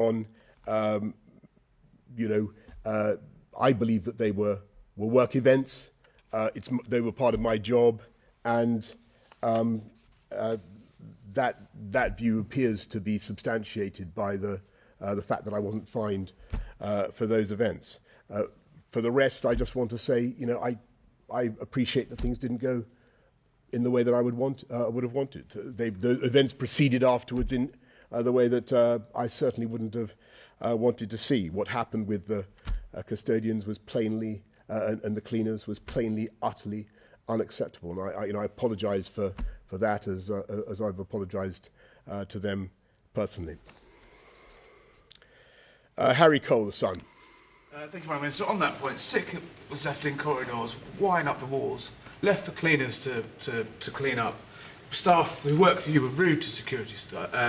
on, I believe that they were work events. They were part of my job, and that view appears to be substantiated by the fact that I wasn't fined for those events. For the rest, I just want to say, I appreciate that things didn't go in the way that I would have wanted. The events proceeded afterwards in the way that I certainly wouldn't have wanted to see. What happened with the custodians was plainly, and the cleaners was plainly, utterly unacceptable. And I apologise for that, as I've apologised to them personally. Harry Cole, the Sun. Thank you, Prime Minister. On that point, sick was left in corridors, wiring up the walls, left for cleaners to clean up. Staff who work for you were rude to security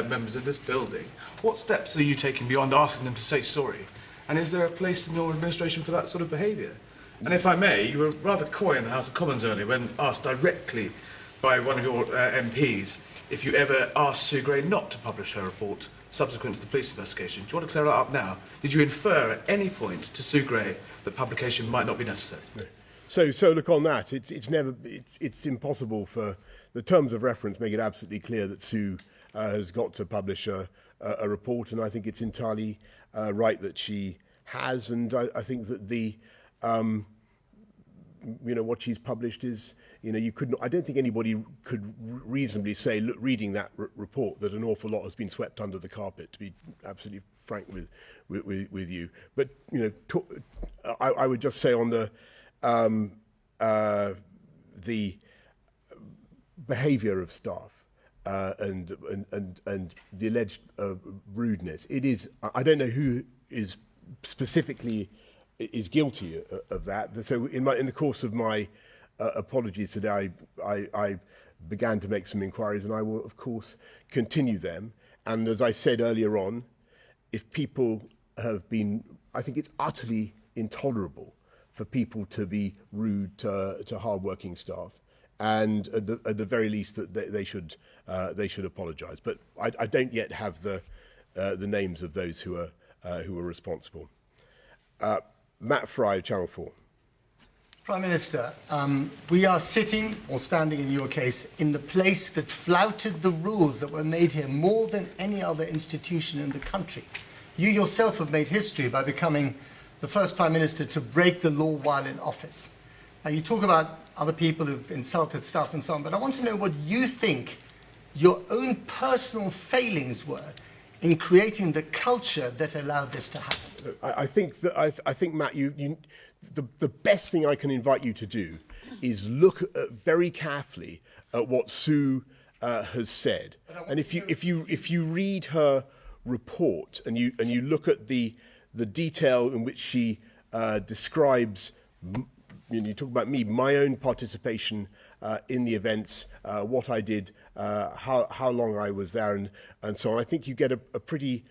members in this building. What steps are you taking beyond asking them to say sorry? And is there a place in your administration for that sort of behaviour? And if I may, you were rather coy in the House of Commons earlier when asked directly by one of your MPs if you ever asked Sue Gray not to publish her report subsequent to the police investigation. Do you want to clear that up now? Did you infer at any point to Sue Gray that publication might not be necessary? No. So look, on that, it's impossible for the terms of reference make it absolutely clear that Sue has got to publish a report, and I think it's entirely right that she has, and I think that the what she's published is, you couldn't. I don't think anybody could reasonably say, look, reading that report, that an awful lot has been swept under the carpet. To be absolutely frank with you, but I would just say on the behaviour of staff and the alleged rudeness. It is. I don't know who is specifically is guilty of that. So in the course of my apologies today, I began to make some inquiries, and I will of course continue them. And as I said earlier on, if people have been, I think it's utterly intolerable for people to be rude to hard-working staff, and at the very least that they should apologise. But I don't yet have the names of those who are responsible. Matt Fry, Channel 4. Prime Minister, we are sitting, or standing in your case, in the place that flouted the rules that were made here more than any other institution in the country. You yourself have made history by becoming the first Prime Minister to break the law while in office. Now, you talk about other people who've insulted staff and so on, but I want to know what you think your own personal failings were in creating the culture that allowed this to happen. I think, Matt, the best thing I can invite you to do is look very carefully at what Sue has said, and if you read her report and you look at the detail in which she describes, you talk about me, my own participation in the events, what I did, how long I was there, and so on. I think you get a pretty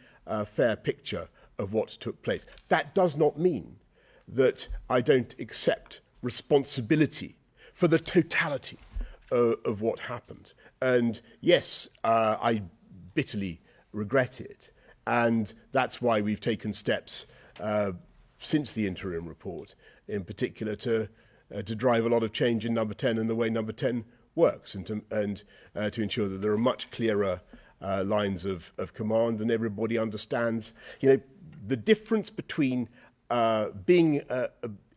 fair picture of what took place. That does not mean that I don't accept responsibility for the totality of what happened. And yes, I bitterly regret it. And that's why we've taken steps since the interim report, in particular, to drive a lot of change in Number 10 and the way Number 10 works, and to ensure that there are much clearer lines of command, and everybody understands, the difference between being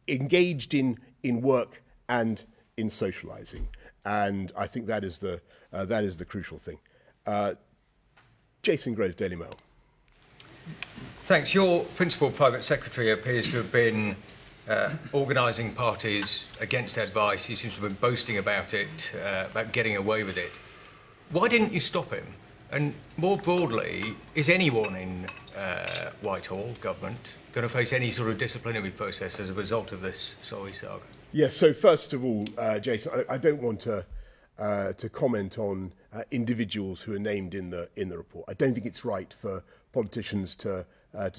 engaged in work and in socialising. And I think that is the crucial thing. Jason Groves, Daily Mail. Thanks. Your principal private secretary appears to have been organising parties against advice. He seems to have been boasting about it, about getting away with it. Why didn't you stop him? And more broadly, is anyone in Whitehall government going to face any sort of disciplinary process as a result of this sorry saga? Yes. So first of all, Jason, I don't want to comment on individuals who are named in the report. I don't think it's right for politicians to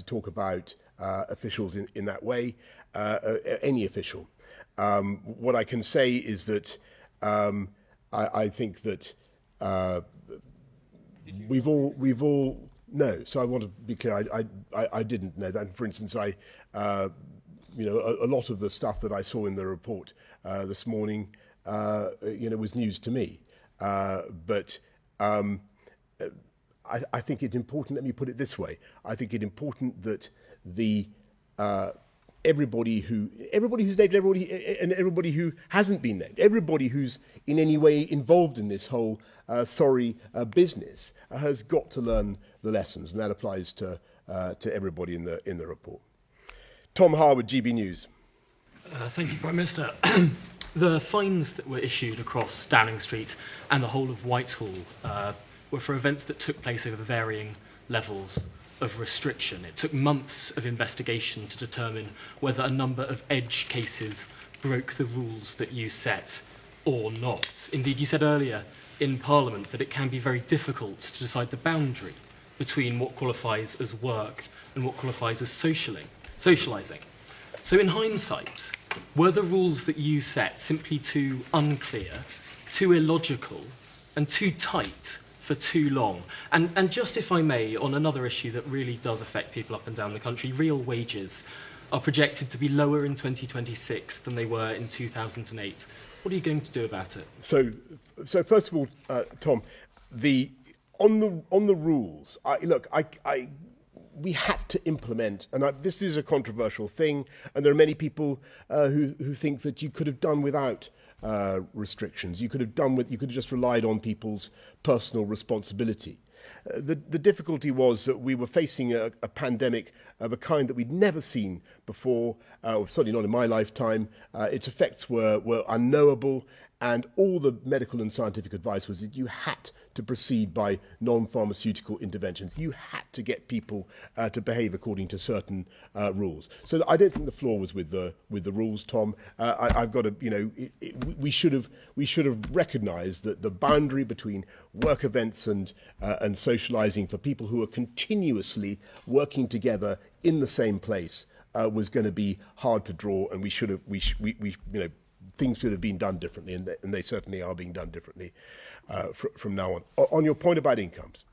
talk about officials in that way, any official. What I can say is that I think that we've all No, so I want to be clear. I didn't know that. For instance, a lot of the stuff that I saw in the report this morning, was news to me. But I think it's important. Let me put it this way: I think it's important that everybody who's named, everybody who hasn't been named, everybody who's in any way involved in this whole business has got to learn the lessons, and that applies to everybody in the report. Tom Harwood, GB News. Thank you, Prime Minister. The fines that were issued across Downing Street and the whole of Whitehall were for events that took place over varying levels of restriction. It took months of investigation to determine whether a number of edge cases broke the rules that you set or not. Indeed, you said earlier in Parliament that it can be very difficult to decide the boundary between what qualifies as work and what qualifies as socialising. So in hindsight, were the rules that you set simply too unclear, too illogical, and too tight for too long? And just, if I may, on another issue that really does affect people up and down the country, real wages are projected to be lower in 2026 than they were in 2008. What are you going to do about it? So first of all, Tom, on the rules, we had to implement, and this is a controversial thing, and there are many people who think that you could have done without restrictions. You could have just relied on people's personal responsibility. The difficulty was that we were facing a pandemic of a kind that we'd never seen before, certainly not in my lifetime. Its effects were unknowable, and all the medical and scientific advice was that you had to proceed by non-pharmaceutical interventions. You had to get people to behave according to certain rules. So I don't think the flaw was with the rules, Tom. I've got to, we should have recognised that the boundary between work events and socialising for people who are continuously working together in the same place was going to be hard to draw, and things should have been done differently, and they certainly are being done differently from now on. On your point about incomes,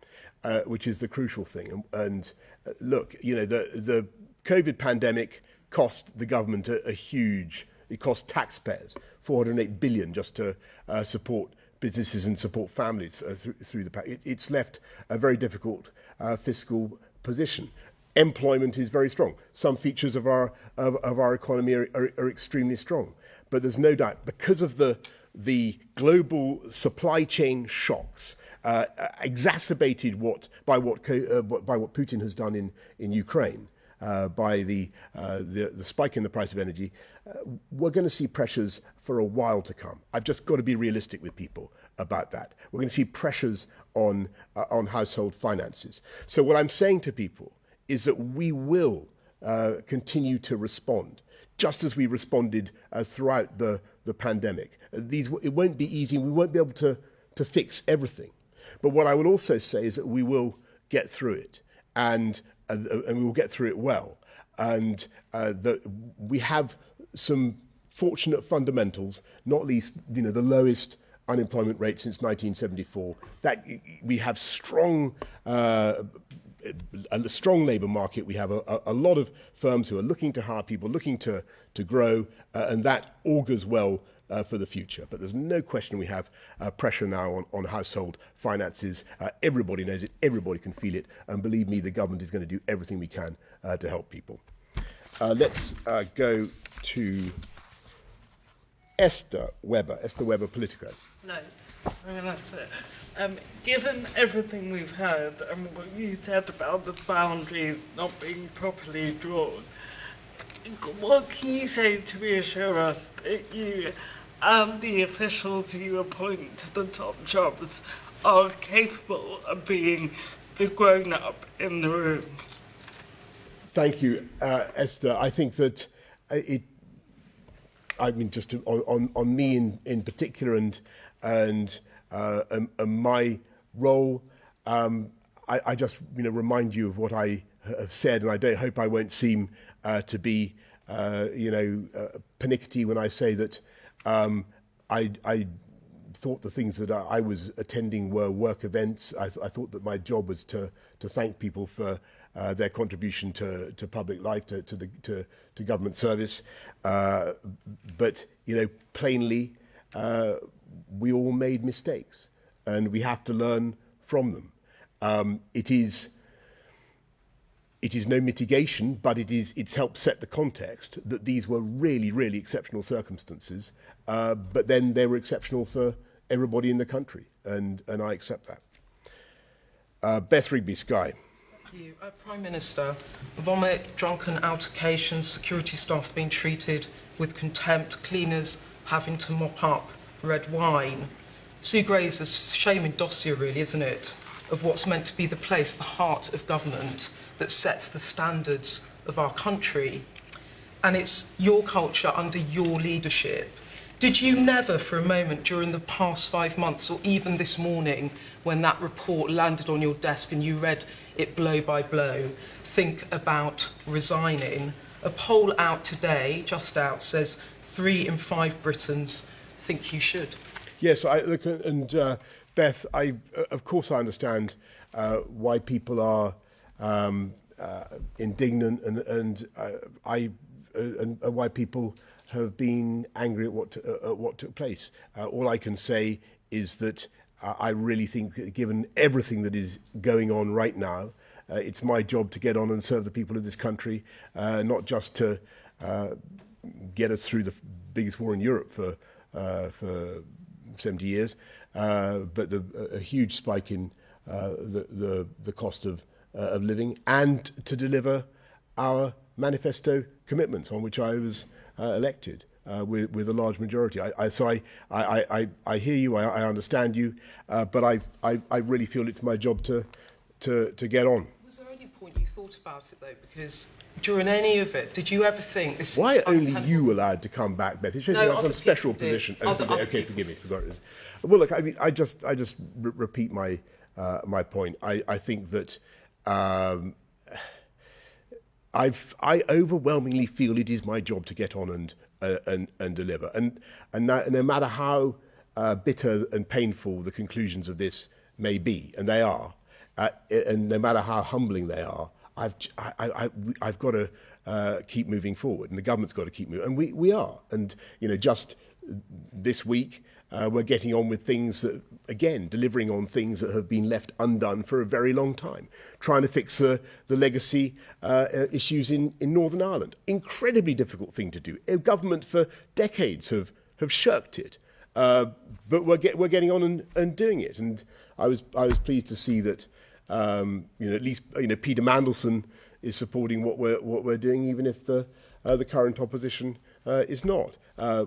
which is the crucial thing, and look, the COVID pandemic cost the government it cost taxpayers $408 billion just to support businesses and support families through the pandemic. It's left a very difficult fiscal position. Employment is very strong. Some features of our economy are extremely strong. But there's no doubt, because of the global supply chain shocks exacerbated by what Putin has done in Ukraine, by the spike in the price of energy, we're going to see pressures for a while to come. I've just got to be realistic with people about that. We're going to see pressures on household finances. So what I'm saying to people is that we will continue to respond, just as we responded throughout the pandemic. It won't be easy, and we won't be able to fix everything. But what I will also say is that we will get through it, and we will get through it well. And that we have some fortunate fundamentals, not least the lowest unemployment rate since 1974. That we have a strong labour market. We have a lot of firms who are looking to hire people, looking to grow, and that augurs well for the future. But there's no question we have pressure now on household finances. Everybody knows it, everybody can feel it, and believe me, the government is going to do everything we can to help people. Let's go to Esther Webber, Politico. No, I mean, that's it. Given everything we've heard and what you said about the boundaries not being properly drawn, what can you say to reassure us that you and the officials you appoint to the top jobs are capable of being the grown-up in the room? Thank you, Esther. I think that just on me in particular and my role, I just remind you of what I have said, and I hope I won't seem to be pernickety when I say that I thought the things that I was attending were work events. I thought that my job was to thank people for their contribution to public life, to government service. But, you know, plainly, we all made mistakes and we have to learn from them. It is no mitigation, but it's helped set the context that these were really, really exceptional circumstances, but then they were exceptional for everybody in the country, and I accept that. Beth Rigby, Sky. Thank you. Prime Minister, vomit, drunken altercations, security staff being treated with contempt, cleaners having to mop up red wine. Sue Gray's a shaming dossier, really, isn't it, of what's meant to be the place, the heart of government, that sets the standards of our country. And it's your culture under your leadership. Did you never for a moment during the past 5 months, or even this morning, when that report landed on your desk and you read it blow by blow, think about resigning? A poll out today, just out, says 3 in 5 Britons think you should. Yes, look, and Beth, of course I understand why people are indignant and why people have been angry at what took place. All I can say is that I really think that given everything that is going on right now, it's my job to get on and serve the people of this country, not just to get us through the biggest war in Europe for 70 years, but a huge spike in the cost of living, and to deliver our manifesto commitments on which I was elected with a large majority. I hear you, I understand you, but I really feel it's my job to get on. Was there any point you thought about it, though? Because during any of it, did you ever think this? Why are only you allowed to come back, Beth? It shows you have some special position. Okay, forgive me. Well, look, I mean, I just repeat my point. I think that I overwhelmingly feel it is my job to get on and deliver, and no matter how bitter and painful the conclusions of this may be, and they are, and no matter how humbling they are, I've got to keep moving forward, and the government's got to keep moving, and we are. And you know, just this week we're getting on with things that, again, delivering on things that have been left undone for a very long time, trying to fix the legacy issues in Northern Ireland. Incredibly difficult thing to do. Government for decades have shirked it, but we're getting on and doing it. And I was pleased to see that. At least Peter Mandelson is supporting what we're doing, even if the current opposition is not.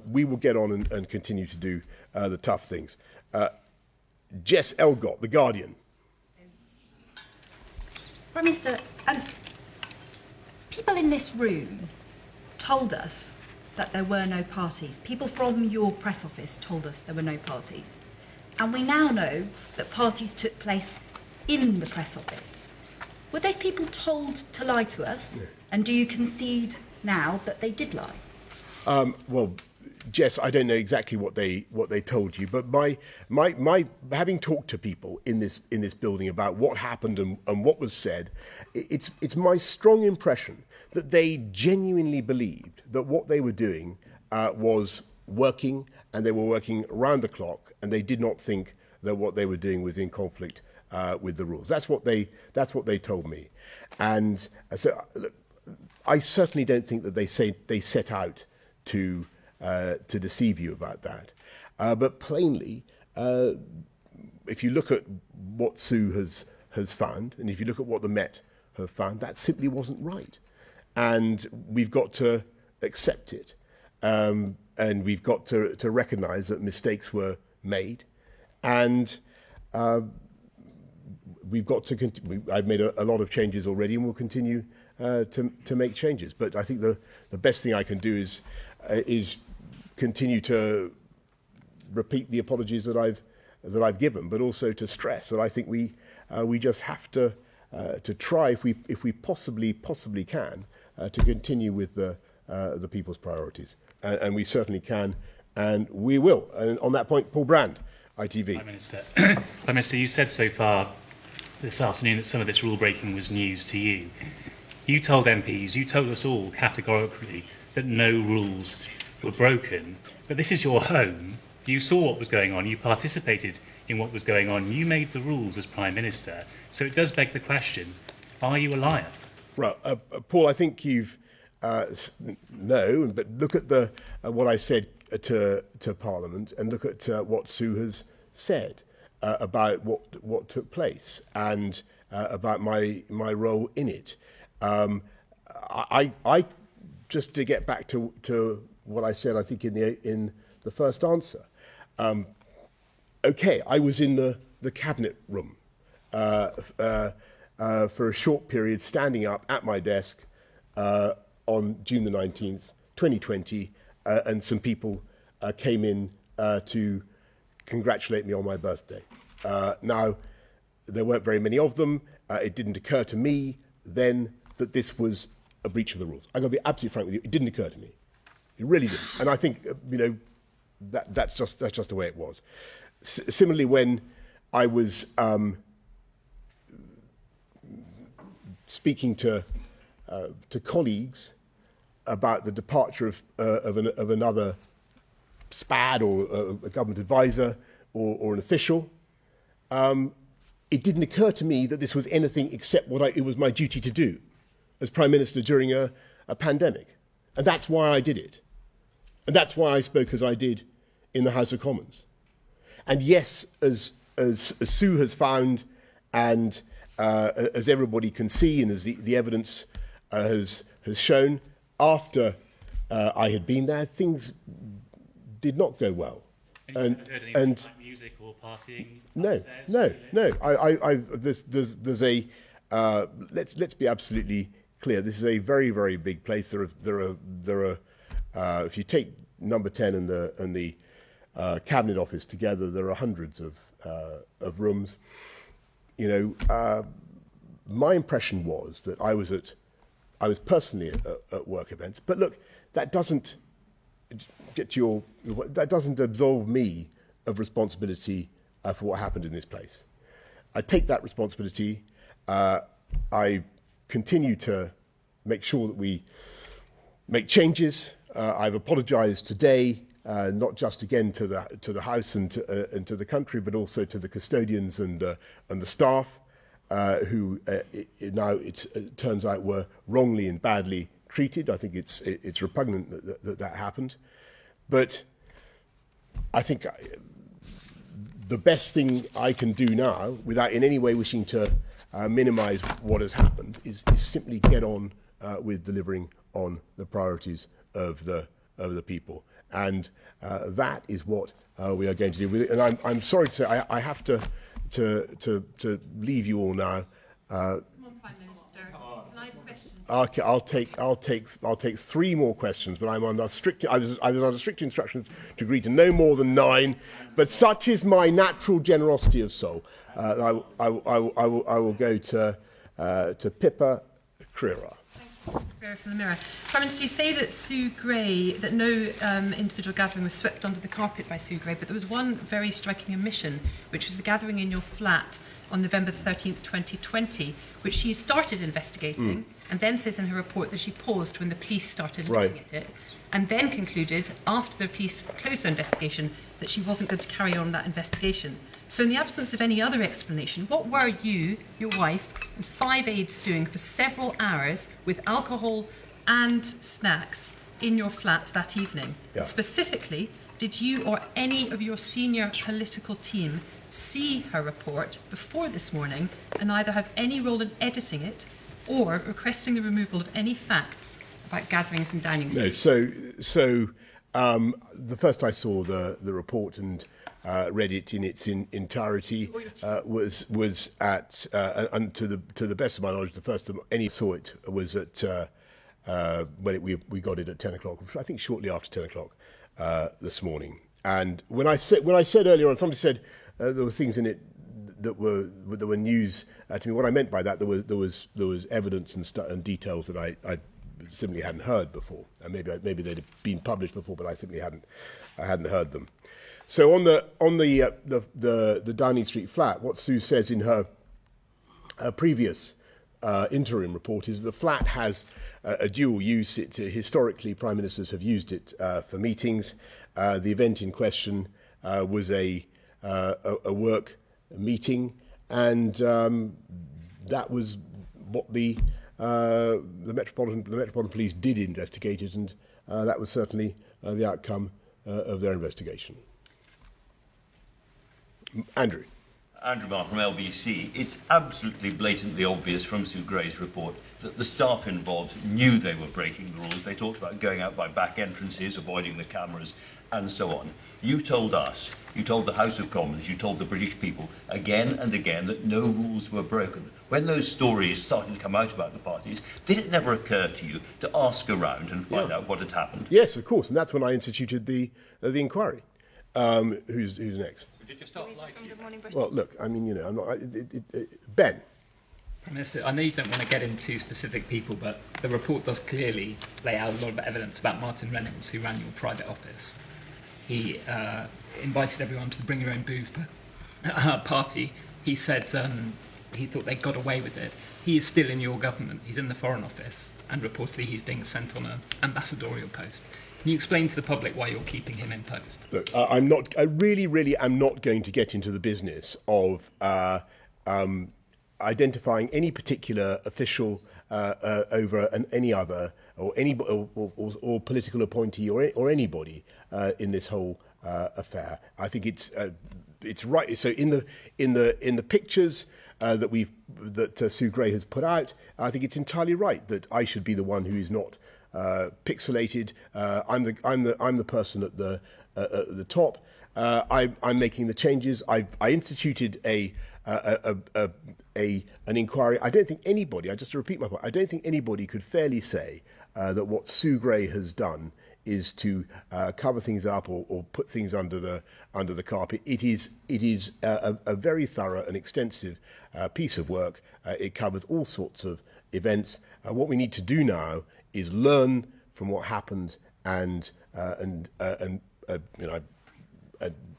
We will get on and continue to do the tough things. Jess Elgott, The Guardian. Prime Minister, people in this room told us that there were no parties. People from your press office told us there were no parties. And we now know that parties took place in the press office. Were those people told to lie to us? Yeah. And do you concede now that they did lie? Well, Jess, I don't know exactly what they told you, but my having talked to people in this building about what happened and what was said, it's my strong impression that they genuinely believed that what they were doing was working, and they were working around the clock, and they did not think that what they were doing was in conflict with the rules. That's what they told me, and so I certainly don't think that they set out to deceive you about that. But plainly, if you look at what Sue has found, and if you look at what the Met have found, that simply wasn't right, and we've got to accept it, and we've got to recognise that mistakes were made, and we've got to I've made a lot of changes already, and we'll continue to make changes. But I think the best thing I can do is continue to repeat the apologies that I've given, but also to stress that I think we just have to try, if we possibly can, to continue with the people's priorities, and we certainly can, and we will. And on that point, Paul Brand, ITV. Prime Minister. Prime Minister, you said so far this afternoon that some of this rule breaking was news to you. You told MPs, you told us all categorically that no rules were broken, but this is your home. You saw what was going on, you participated in what was going on, you made the rules as Prime Minister, so it does beg the question, are you a liar? Well, Paul, I think you've no, but look at the what I said to Parliament, and look at what Sue has said about what took place and about my role in it. I just to get back to what I said, I think in the first answer. Okay, I was in the cabinet room for a short period, standing up at my desk on June the 19th, 2020, and some people came in to congratulate me on my birthday. Now, there weren't very many of them. It didn't occur to me then that this was a breach of the rules. I'm going to be absolutely frank with you. It didn't occur to me. It really didn't. And I think, that's just the way it was. Similarly, when I was speaking to colleagues about the departure of another SPAD or a government advisor or an official, it didn't occur to me that this was anything except what it was my duty to do as Prime Minister during a pandemic. And that's why I did it. And that's why I spoke as I did in the House of Commons. And yes, as Sue has found, and as everybody can see, and as the evidence has shown, after I had been there, things did not go well. And you haven't heard anything like music or partying? No. There's a let's be absolutely clear. This is a very, very big place. There are if you take number 10 and the cabinet office together, there are hundreds of rooms. My impression was that I was personally at work events. But look, that doesn't absolve me of responsibility for what happened in this place. I take that responsibility. I continue to make sure that we make changes. I've apologised today, not just again to the House and to the country, but also to the custodians and the staff who now it turns out were wrongly and badly treated. I think it's repugnant that happened, but I think the best thing I can do now, without in any way wishing to minimise what has happened, is simply get on with delivering on the priorities of the people, and that is what we are going to do with it. And I'm sorry to say I have to leave you all now. Come on, Prime Minister. Live question. Okay, I'll take 3 more questions, but I'm under strict. I was under strict instructions to agree to no more than 9. But such is my natural generosity of soul. I will go to Pippa Crerar. From the Mirror. Prime Minister, you say that Sue Gray, that no individual gathering was swept under the carpet by Sue Gray, but there was one very striking omission, which was the gathering in your flat on November 13th, 2020, which she started investigating, and then says in her report that she paused when the police started looking at it, and then concluded, after the police closed their investigation, that she wasn't going to carry on that investigation. So in the absence of any other explanation, what were you, your wife, and 5 aides doing for several hours with alcohol and snacks in your flat that evening? Yeah. Specifically, did you or any of your senior political team see her report before this morning and either have any role in editing it or requesting the removal of any facts about gatherings in Downing Street? No, the first I saw the report and read it in its entirety was at and to the best of my knowledge, the first time any saw it was at when we got it at 10 o'clock. I think shortly after 10 o'clock this morning. And when I said earlier on, somebody said there were things in it that were news to me. What I meant by that, there was evidence and details that I simply hadn't heard before, and maybe they'd have been published before, but I simply hadn't heard them. So on the Downing Street flat, what Sue says in her previous interim report is the flat has a dual use. Historically, Prime Ministers have used it for meetings. The event in question was a work meeting, and that was what the Metropolitan Police did investigate it, and that was certainly the outcome of their investigation. Andrew. Andrew Marr from LBC. It's absolutely blatantly obvious from Sue Gray's report that the staff involved knew they were breaking the rules. They talked about going out by back entrances, avoiding the cameras, and so on. You told us, you told the House of Commons, you told the British people again and again that no rules were broken. When those stories started to come out about the parties, did it never occur to you to ask around and find out what had happened? Yes, of course, and that's when I instituted the inquiry. Who's next? Did you start lighting? Well, look, I mean, I'm not. Ben. Prime Minister, I know you don't want to get into specific people, but the report does clearly lay out a lot of evidence about Martin Reynolds, who ran your private office. He invited everyone to the Bring Your Own Booze party. He said he thought they got away with it. He is still in your government. He's in the Foreign Office, and reportedly he's being sent on an ambassadorial post. Can you explain to the public why you're keeping him in post? Look, I really am not going to get into the business of identifying any particular official over any other, or political appointee, or anybody in this whole affair. I think it's right. So in the pictures that Sue Gray has put out, I think it's entirely right that I should be the one who is not pixelated. I'm the person at the top. I'm making the changes. I instituted an inquiry. I don't think anybody, just to repeat my point, I don't think anybody could fairly say that what Sue Gray has done is to cover things up or put things under the carpet. It is a very thorough and extensive piece of work. It covers all sorts of events. What we need to do now is learn from what happened, and I'm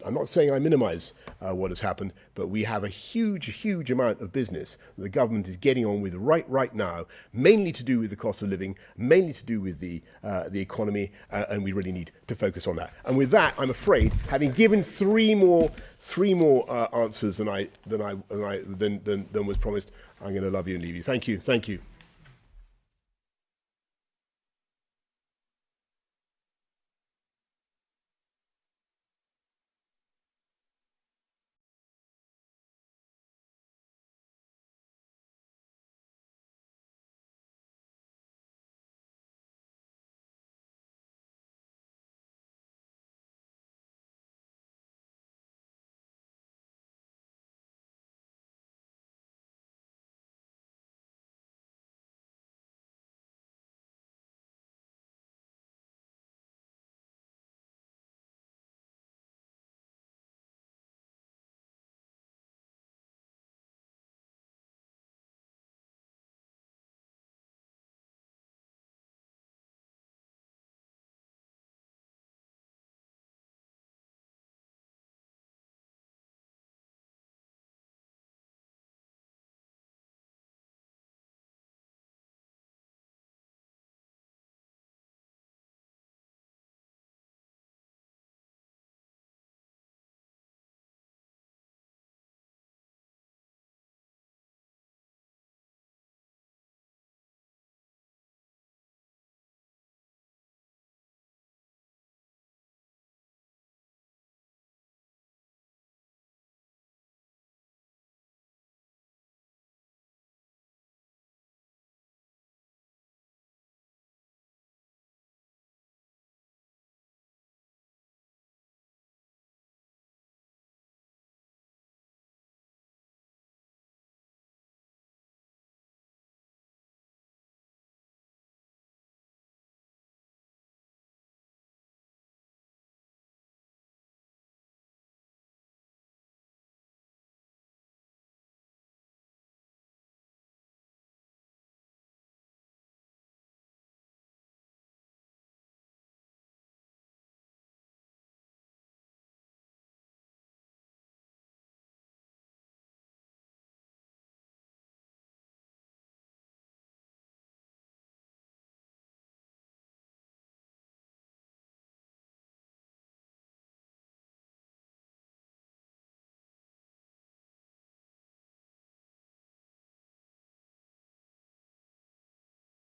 not saying I minimise what has happened, but we have a huge amount of business that the government is getting on with right now, mainly to do with the cost of living, mainly to do with the economy, and we really need to focus on that. And with that, I'm afraid, having given three more answers than was promised, I'm going to love you and leave you. Thank you.